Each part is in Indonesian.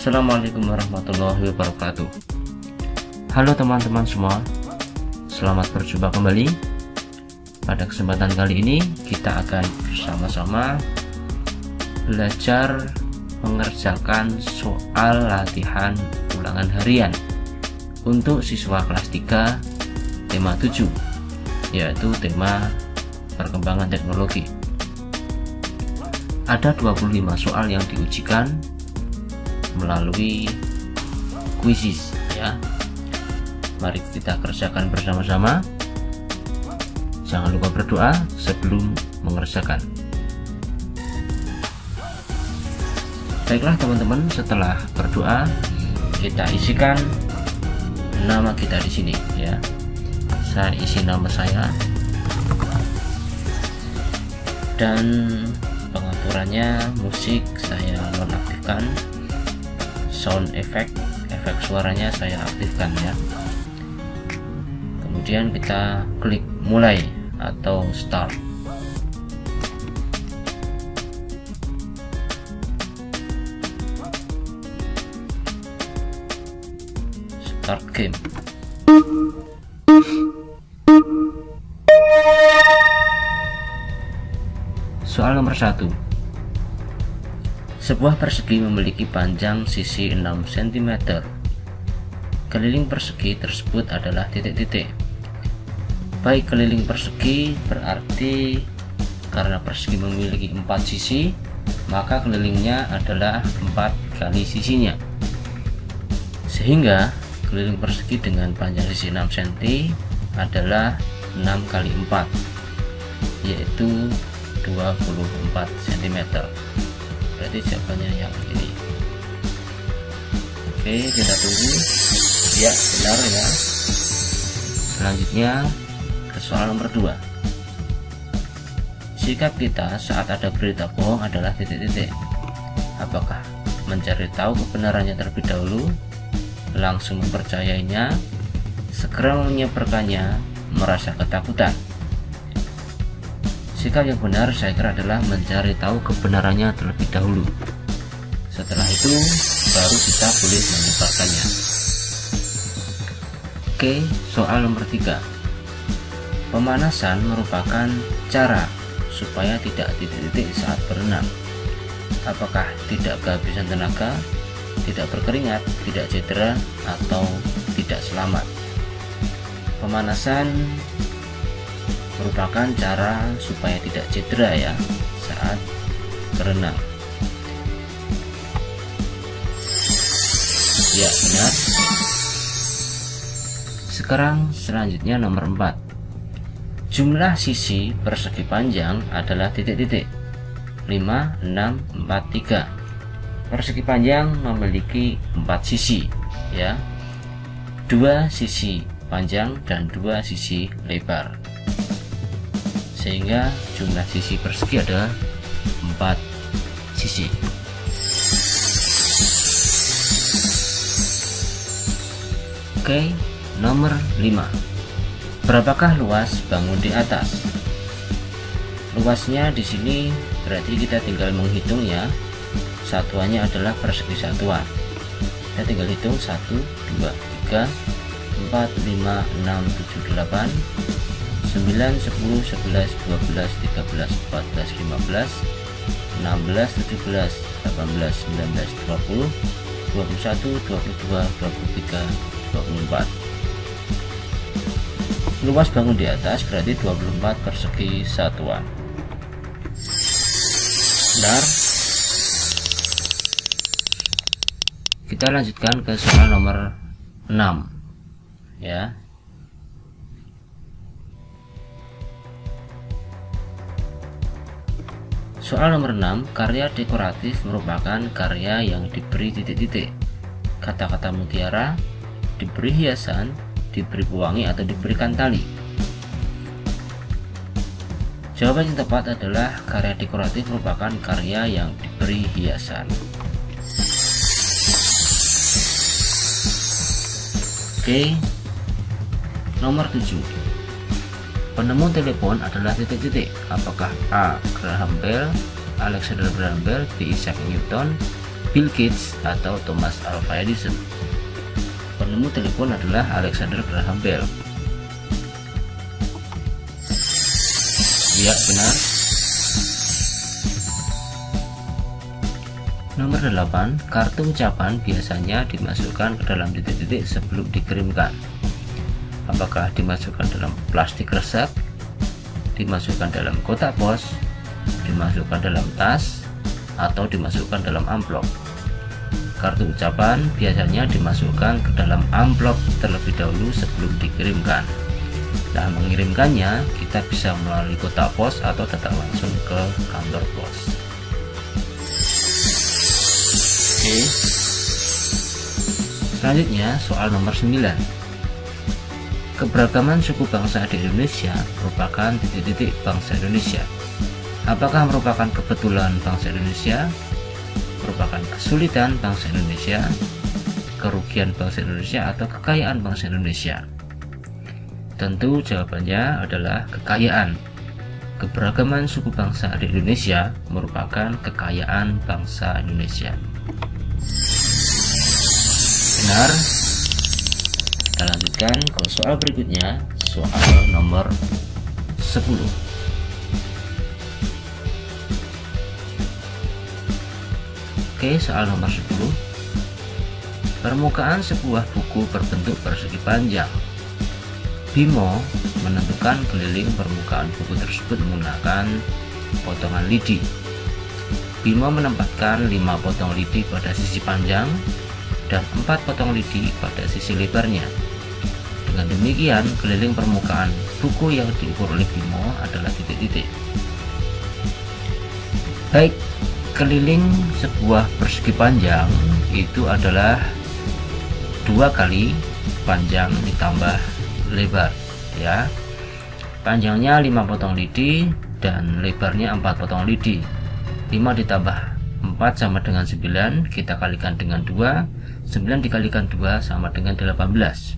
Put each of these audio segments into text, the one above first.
Assalamualaikum warahmatullahi wabarakatuh. Halo teman-teman semua, selamat berjumpa kembali. Pada kesempatan kali ini kita akan bersama-sama belajar mengerjakan soal latihan ulangan harian untuk siswa kelas 3 tema 7, yaitu tema perkembangan teknologi. Ada 25 soal yang diujikan melalui kuisis ya. Mari kita kerjakan bersama-sama. Jangan lupa berdoa sebelum mengerjakan. Baiklah teman-teman, setelah berdoa kita isikan nama kita di sini ya. Saya isi nama saya dan pengaturannya musik saya nonaktifkan, sound efek suaranya saya aktifkan ya. Kemudian kita klik mulai atau start. Start game. Soal nomor 1. Sebuah persegi memiliki panjang sisi 6 cm. Keliling persegi tersebut adalah titik-titik. Baik keliling persegi berarti karena persegi memiliki 4 sisi, maka kelilingnya adalah 4 kali sisinya. Sehingga keliling persegi dengan panjang sisi 6 cm adalah 6 kali 4, yaitu 24 cm. Berarti jawabannya yang ini. Oke, kita tunggu. Ya, benar ya. Selanjutnya ke soal nomor 2. Sikap kita saat ada berita bohong adalah titik-titik. Apakah mencari tahu kebenarannya terlebih dahulu, langsung mempercayainya, segera menyebarkannya, merasa ketakutan? Sikap yang benar saya kira adalah mencari tahu kebenarannya terlebih dahulu. Setelah itu baru kita boleh menyebarkannya. Oke, soal nomor 3. Pemanasan merupakan cara supaya tidak titik-titik saat berenang. Apakah tidak kehabisan tenaga, tidak berkeringat, tidak cedera, atau tidak selamat? Pemanasan merupakan cara supaya tidak cedera ya saat berenang. Ya, benar. Sekarang selanjutnya nomor 4. Jumlah sisi persegi panjang adalah titik-titik 5, 6, 4, 3. Persegi panjang memiliki 4 sisi ya, 2 sisi panjang dan 2 sisi lebar, sehingga jumlah sisi persegi ada 4 sisi. Oke, nomor 5. Berapakah luas bangun di atas? Luasnya di sini berarti kita tinggal menghitung ya. Satuannya adalah persegi satuan. Kita tinggal hitung 1, 2, 3, 4, 5, 6, 7, 8, 9, 10, 11, 12, 13, 14, 15, 16, 17, 18, 19, 20, 21, 22, 23, 24. Luas bangun di atas berarti 24 persegi satuan. Benar. Kita lanjutkan ke soal nomor 6 ya. Soal nomor 6, karya dekoratif merupakan karya yang diberi titik-titik. Kata-kata mutiara, diberi hiasan, diberi pewangi, atau diberikan tali. Jawaban yang tepat adalah karya dekoratif merupakan karya yang diberi hiasan. Oke, nomor 7. Penemu telepon adalah titik-titik. Apakah A. Graham Bell, Alexander Graham Bell, B. Isaac Newton, B. Bill Gates atau Thomas Alva Edison. Penemu telepon adalah Alexander Graham Bell. Ya, benar. Nomor 8, kartu ucapan biasanya dimasukkan ke dalam titik-titik sebelum dikirimkan. Apakah dimasukkan dalam plastik resek, dimasukkan dalam kotak pos, dimasukkan dalam tas, atau dimasukkan dalam amplop? Kartu ucapan biasanya dimasukkan ke dalam amplop terlebih dahulu sebelum dikirimkan. Nah, mengirimkannya kita bisa melalui kotak pos atau datang langsung ke kantor pos. Oke. Selanjutnya soal nomor 9. Keberagaman suku bangsa di Indonesia merupakan titik-titik bangsa Indonesia. Apakah merupakan kebetulan bangsa Indonesia, merupakan kesulitan bangsa Indonesia, kerugian bangsa Indonesia, atau kekayaan bangsa Indonesia? Tentu jawabannya adalah kekayaan. Keberagaman suku bangsa di Indonesia merupakan kekayaan bangsa Indonesia. Benar. Kita lanjutkan ke soal berikutnya, soal nomor 10. Oke, soal nomor 10. Permukaan sebuah buku berbentuk persegi panjang. Bimo menentukan keliling permukaan buku tersebut menggunakan potongan lidi. Bimo menempatkan 5 potong lidi pada sisi panjang dan 4 potong lidi pada sisi lebarnya. Dengan demikian, keliling permukaan buku yang diukur oleh Bimo adalah titik-titik. Baik, keliling sebuah persegi panjang itu adalah 2 kali panjang ditambah lebar, ya. Panjangnya 5 potong lidi dan lebarnya 4 potong lidi. 5 ditambah 4 sama dengan 9, kita kalikan dengan 2. 9 dikalikan 2 sama dengan 18.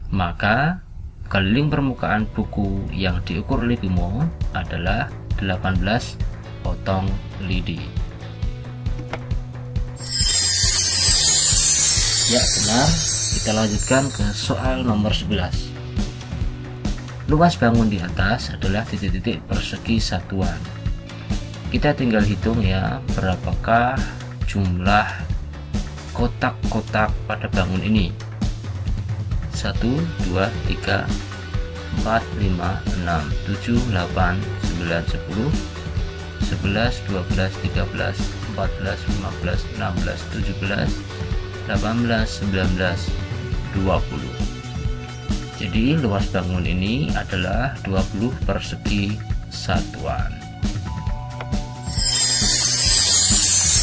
Maka keliling permukaan buku yang diukur oleh Bimo adalah 18 potong lidi. Ya, benar. Kita lanjutkan ke soal nomor 11. Luas bangun di atas adalah titik-titik persegi satuan. Kita tinggal hitung ya, berapakah jumlah kotak-kotak pada bangun ini. 1, 2, 3, 4, 5, 6, 7, 8, 9, 10, 11, 12, 13, 14, 15, 16, 17, 18, 19, 20. Jadi luas bangun ini adalah 20 persegi satuan.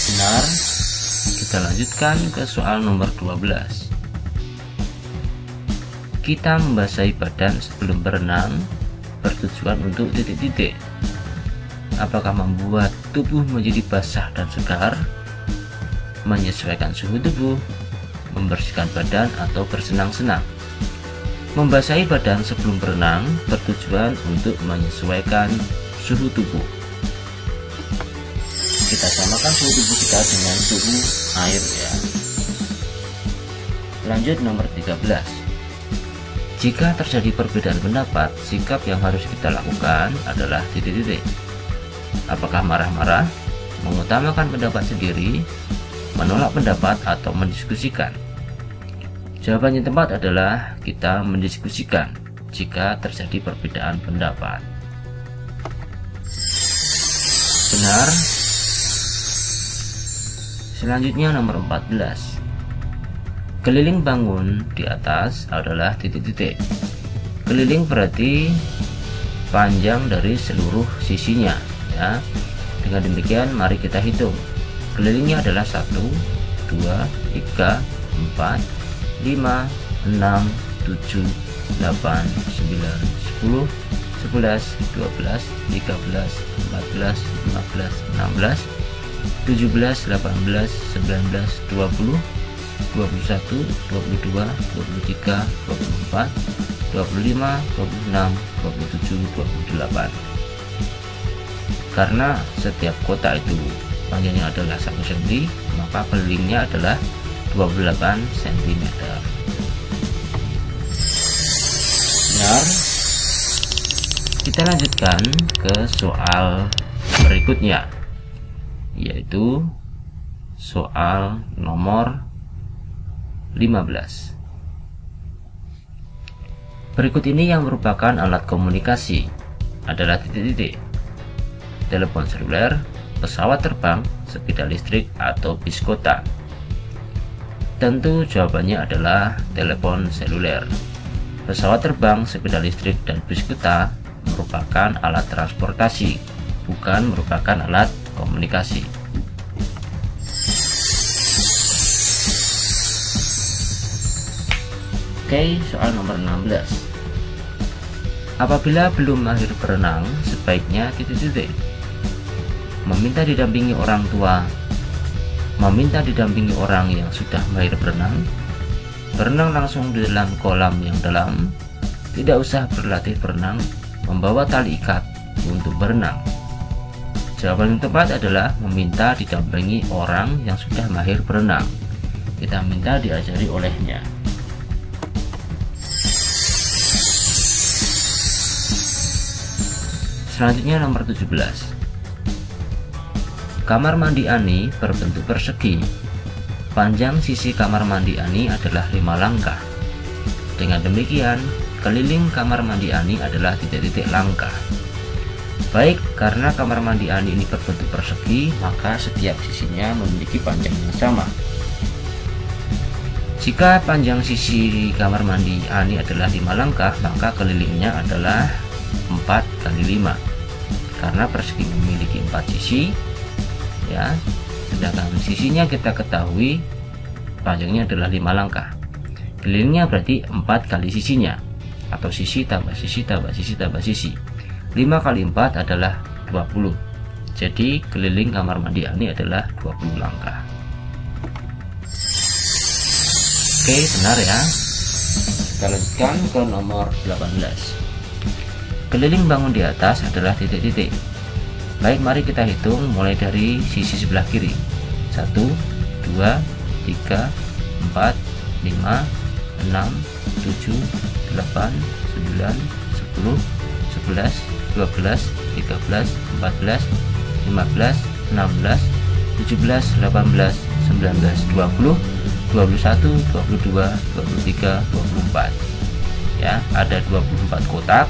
Benar. Kita lanjutkan ke soal nomor 12. Kita membasahi badan sebelum berenang bertujuan untuk titik-titik. Apakah membuat tubuh menjadi basah dan segar, menyesuaikan suhu tubuh, membersihkan badan, atau bersenang-senang? Membasahi badan sebelum berenang bertujuan untuk menyesuaikan suhu tubuh. Kita samakan suhu tubuh kita dengan suhu air ya. Lanjut nomor 13. Jika terjadi perbedaan pendapat, sikap yang harus kita lakukan adalah titik-titik. Apakah marah-marah, mengutamakan pendapat sendiri, menolak pendapat, atau mendiskusikan? Jawaban yang tepat adalah kita mendiskusikan jika terjadi perbedaan pendapat. Benar. Selanjutnya nomor 14. Keliling bangun di atas adalah titik-titik. Keliling berarti panjang dari seluruh sisinya ya. Dengan demikian mari kita hitung. Kelilingnya adalah 1, 2, 3, 4, 5, 6, 7, 8, 9, 10, 11, 12, 13, 14, 15, 16, 17, 18, 19, 20, 21, 22, 23, 24, 25, 26, 27, 28. Karena setiap kotak itu panjangnya adalah 1 cm, maka kelilingnya adalah 28 cm. Benar. Kita lanjutkan ke soal berikutnya, yaitu soal nomor 15. Berikut ini yang merupakan alat komunikasi adalah titik-titik: telepon seluler, pesawat terbang, sepeda listrik, atau bis kota. Tentu jawabannya adalah telepon seluler. Pesawat terbang, sepeda listrik, dan bis kota merupakan alat transportasi, bukan merupakan alat komunikasi. Oke, soal nomor 16. Apabila belum mahir berenang, sebaiknya titik-titik: meminta didampingi orang tua, meminta didampingi orang yang sudah mahir berenang, berenang langsung di dalam kolam yang dalam, tidak usah berlatih berenang, membawa tali ikat untuk berenang. Jawaban yang tepat adalah meminta didampingi orang yang sudah mahir berenang. Kita minta diajari olehnya. Selanjutnya nomor 17. Kamar mandi Ani berbentuk persegi. Panjang sisi kamar mandi Ani adalah 5 langkah. Dengan demikian, keliling kamar mandi Ani adalah titik-titik langkah. Baik, karena kamar mandi Ani ini berbentuk persegi, maka setiap sisinya memiliki panjang yang sama. Jika panjang sisi kamar mandi Ani adalah 5 langkah, maka kelilingnya adalah 4 kali 5, karena persegi memiliki 4 sisi, ya. Sedangkan sisinya kita ketahui panjangnya adalah 5 langkah. Kelilingnya berarti 4 kali sisinya, atau sisi tambah sisi tambah sisi tambah sisi. 5 kali 4 adalah 20. Jadi keliling kamar mandi Ani adalah 20 langkah. Oke, benar ya. Kita lanjutkan ke nomor 18. Keliling bangun di atas adalah titik-titik. Baik, mari kita hitung mulai dari sisi sebelah kiri. 1, 2, 3, 4, 5, 6, 7, 8, 9, 10, 11, 12, 13, 14, 15, 16, 17, 18, 19, 20, 21, 22, 23, 24. Ya, ada 24 kotak.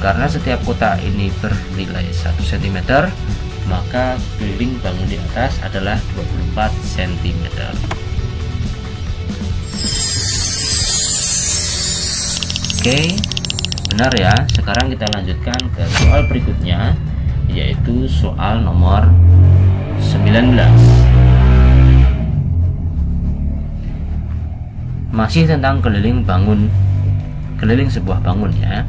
Karena setiap kotak ini bernilai 1 cm, maka keliling bangun di atas adalah 24 cm. Oke, benar ya. Sekarang kita lanjutkan ke soal berikutnya, yaitu soal nomor 19. Masih tentang keliling sebuah bangun ya.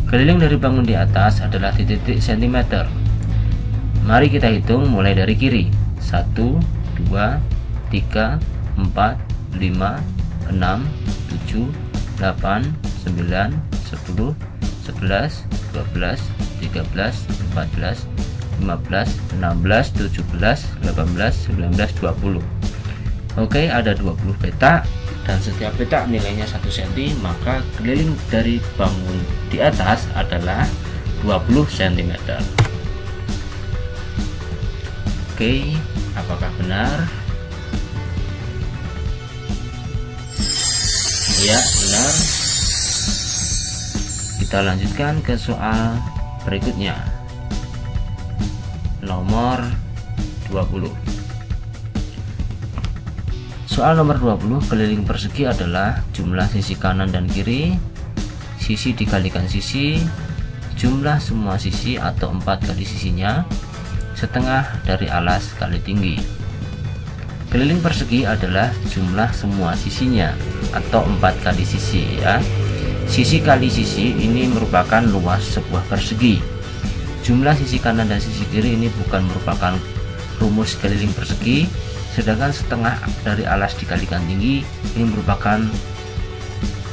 Keliling dari bangun di atas adalah titik-titik cm. Mari kita hitung mulai dari kiri. 1, 2, 3, 4, 5, 6, 7, 8, 9, 10, 11, 12, 13, 14, 15, 16, 17, 18, 19, 20. Oke, ada 20 petak dan setiap petak nilainya 1 cm, maka keliling dari bangun di atas adalah 20 cm. Oke, apakah benar? Ya, benar. Kita lanjutkan ke soal berikutnya, nomor 20. Soal nomor 20, keliling persegi adalah jumlah sisi kanan dan kiri, sisi dikalikan sisi, jumlah semua sisi atau 4 kali sisinya, setengah dari alas kali tinggi. Keliling persegi adalah jumlah semua sisinya atau 4 kali sisi ya. Sisi kali sisi ini merupakan luas sebuah persegi. Jumlah sisi kanan dan sisi kiri ini bukan merupakan rumus keliling persegi. Sedangkan setengah dari alas dikalikan tinggi ini merupakan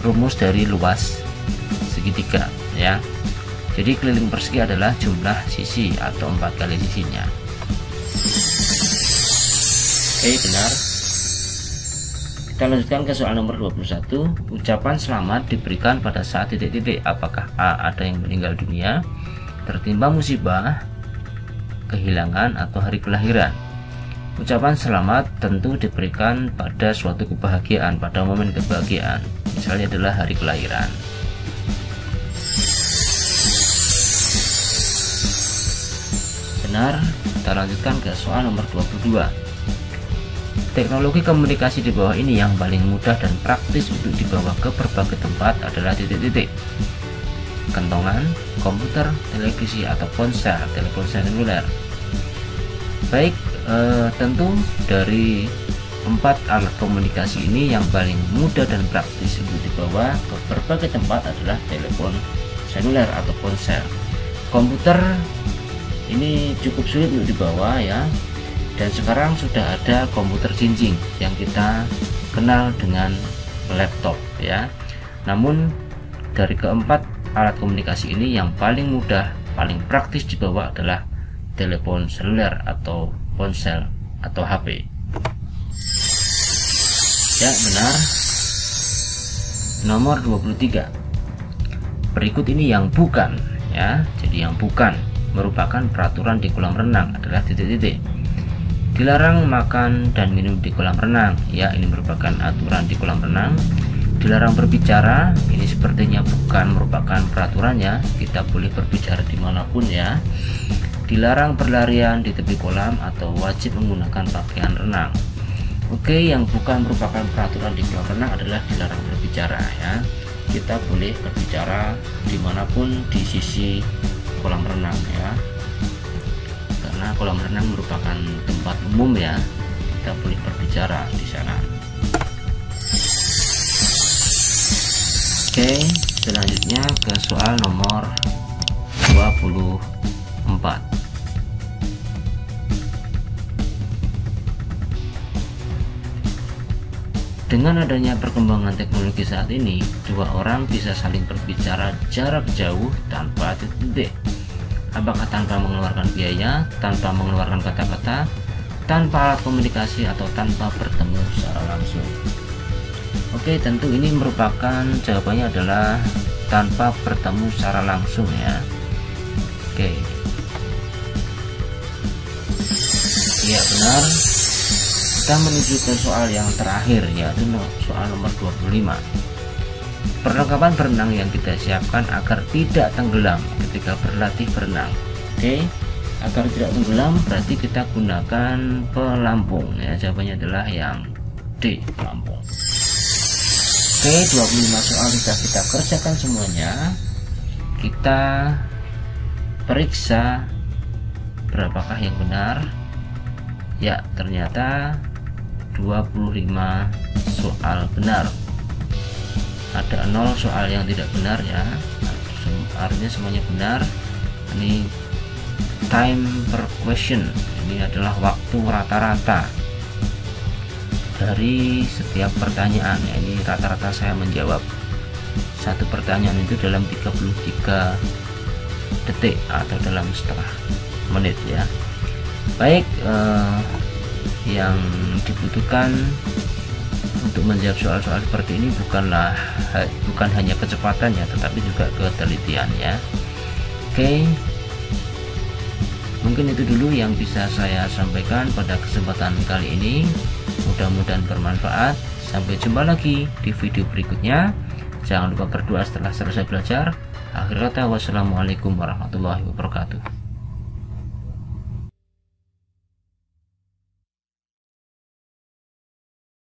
rumus dari luas segitiga ya. Jadi keliling persegi adalah jumlah sisi atau 4 kali sisinya. Oke, benar. Kita lanjutkan ke soal nomor 21. Ucapan selamat diberikan pada saat titik-titik. Apakah A. ada yang meninggal dunia, tertimpa musibah, kehilangan, atau hari kelahiran? Ucapan selamat tentu diberikan pada suatu kebahagiaan, pada momen kebahagiaan. Misalnya adalah hari kelahiran. Benar. Kita lanjutkan ke soal nomor 22. Teknologi komunikasi di bawah ini yang paling mudah dan praktis untuk dibawa ke berbagai tempat adalah titik-titik. Kentongan, komputer, televisi, atau ponsel, telepon seluler. Baik, tentu dari 4 alat komunikasi ini yang paling mudah dan praktis untuk dibawa ke berbagai tempat adalah telepon seluler atau ponsel. Komputer ini cukup sulit untuk dibawa ya. Dan sekarang sudah ada komputer jinjing yang kita kenal dengan laptop ya. Namun dari keempat alat komunikasi ini yang paling mudah, paling praktis dibawa adalah telepon seluler atau ponsel atau HP. Ya, benar. Nomor 23. Berikut ini yang bukan ya. Jadi yang bukan merupakan peraturan di kolam renang adalah titik-titik. Dilarang makan dan minum di kolam renang, ya ini merupakan aturan di kolam renang. Dilarang berbicara, ini sepertinya bukan merupakan peraturannya, kita boleh berbicara dimanapun ya. Dilarang berlarian di tepi kolam atau wajib menggunakan pakaian renang. Oke, yang bukan merupakan peraturan di kolam renang adalah dilarang berbicara ya. Kita boleh berbicara dimanapun di sisi kolam renang ya. Karena kolam renang merupakan tempat umum ya, kita boleh berbicara di sana. Oke, selanjutnya ke soal nomor 24. Dengan adanya perkembangan teknologi saat ini, dua orang bisa saling berbicara jarak jauh tanpa titik. Apakah tanpa mengeluarkan biaya, tanpa mengeluarkan kata-kata, tanpa alat komunikasi, atau tanpa bertemu secara langsung? Oke, tentu ini merupakan jawabannya adalah tanpa bertemu secara langsung ya. Oke. Ya, benar. Kita menuju ke soal yang terakhir, yaitu soal nomor 25. Perlengkapan berenang yang kita siapkan agar tidak tenggelam ketika berlatih berenang. Oke, agar tidak tenggelam berarti kita gunakan pelampung ya. Jawabannya adalah yang D, pelampung. Oke, 25 soal sudah kita kerjakan semuanya. Kita periksa berapakah yang benar. Ya, ternyata 25 soal benar. Ada 0 soal yang tidak benar ya, artinya semuanya benar. Ini time per question, ini adalah waktu rata-rata dari setiap pertanyaan ya. Ini rata-rata saya menjawab satu pertanyaan itu dalam 33 detik atau dalam setengah menit ya. Baik, yang dibutuhkan untuk menjawab soal-soal seperti ini bukan hanya kecepatannya, tetapi juga ketelitiannya. Oke, mungkin itu dulu yang bisa saya sampaikan pada kesempatan kali ini. Mudah-mudahan bermanfaat. Sampai jumpa lagi di video berikutnya. Jangan lupa berdoa setelah selesai belajar. Akhir kata, wassalamualaikum warahmatullahi wabarakatuh.